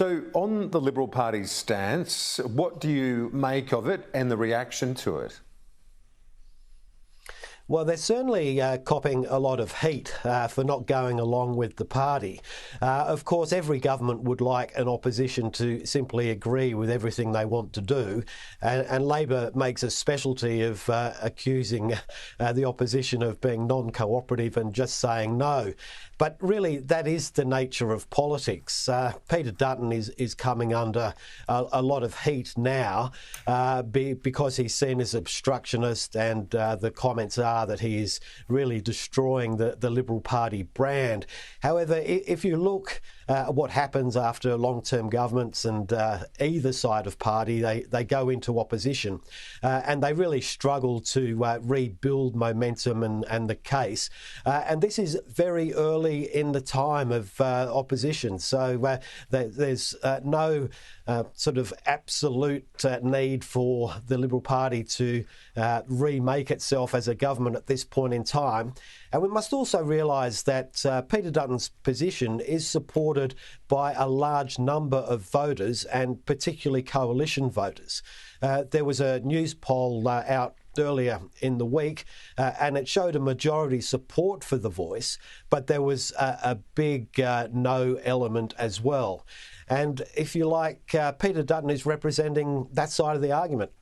So, on the Liberal Party's stance, what do you make of it and the reaction to it? Well, they're certainly copping a lot of heat for not going along with the party. Of course, every government would like an opposition to simply agree with everything they want to do, and Labor makes a specialty of accusing the opposition of being non-cooperative and just saying no. But really, that is the nature of politics. Peter Dutton is coming under a lot of heat now because he's seen as obstructionist, and the comments are that he is really destroying the Liberal Party brand. However, if you look at what happens after long-term governments and either side of party, they go into opposition and they really struggle to rebuild momentum and the case. And this is very early in the time of opposition, so there's no sort of absolute need for the Liberal Party to remake itself as a government at this point in time. And we must also realise that Peter Dutton's position is supported by a large number of voters, and particularly coalition voters. There was a news poll out earlier in the week, and it showed a majority support for the Voice, but there was a big no element as well. And if you like, Peter Dutton is representing that side of the argument.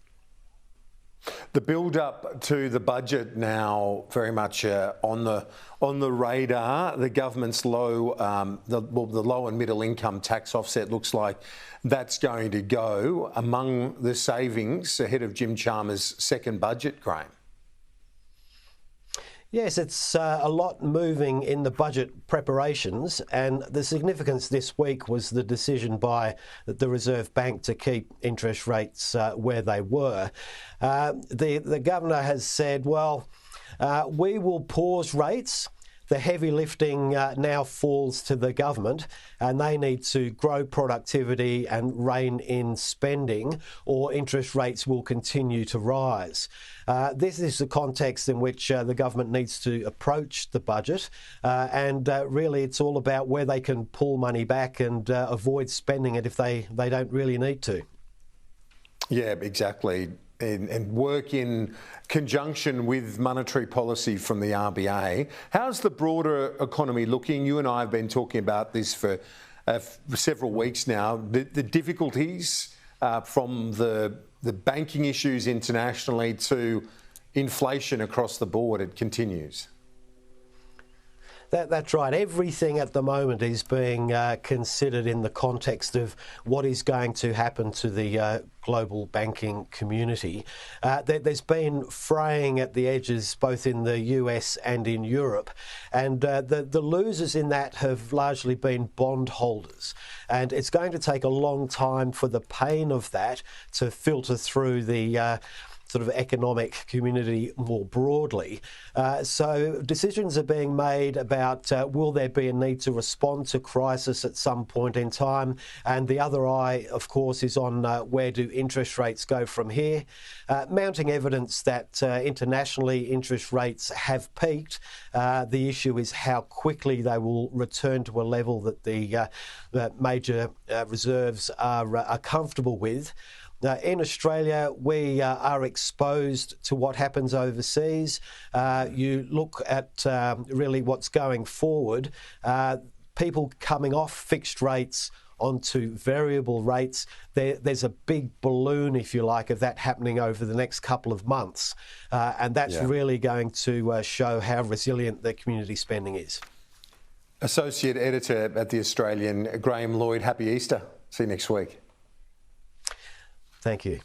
The build-up to the budget now very much on the radar. The government's low and middle income tax offset looks like that's going to go among the savings ahead of Jim Chalmers' second budget, Graham. Yes, it's a lot moving in the budget preparations, and the significance this week was the decision by the Reserve Bank to keep interest rates where they were. The governor has said, well, we will pause rates. The heavy lifting now falls to the government, and they need to grow productivity and rein in spending, or interest rates will continue to rise. This is the context in which the government needs to approach the budget, and really it's all about where they can pull money back and avoid spending it if they don't really need to. Yeah, exactly. And work in conjunction with monetary policy from the RBA. How's the broader economy looking? You and I have been talking about this for several weeks now. The difficulties from the banking issues internationally to inflation across the board, it continues. That's right. Everything at the moment is being considered in the context of what is going to happen to the global banking community. There's been fraying at the edges both in the US and in Europe, and the losers in that have largely been bondholders. And it's going to take a long time for the pain of that to filter through the sort of economic community more broadly. So decisions are being made about will there be a need to respond to crisis at some point in time, and the other eye, of course, is on where do interest rates go from here. Mounting evidence that internationally interest rates have peaked. The issue is how quickly they will return to a level that the major reserves are comfortable with. In Australia, we are exposed to what happens overseas. You look at really what's going forward. People coming off fixed rates onto variable rates. There's a big balloon, if you like, of that happening over the next couple of months. And that's really going to show how resilient the community spending is. Associate Editor at The Australian, Graham Lloyd, happy Easter. See you next week. Thank you.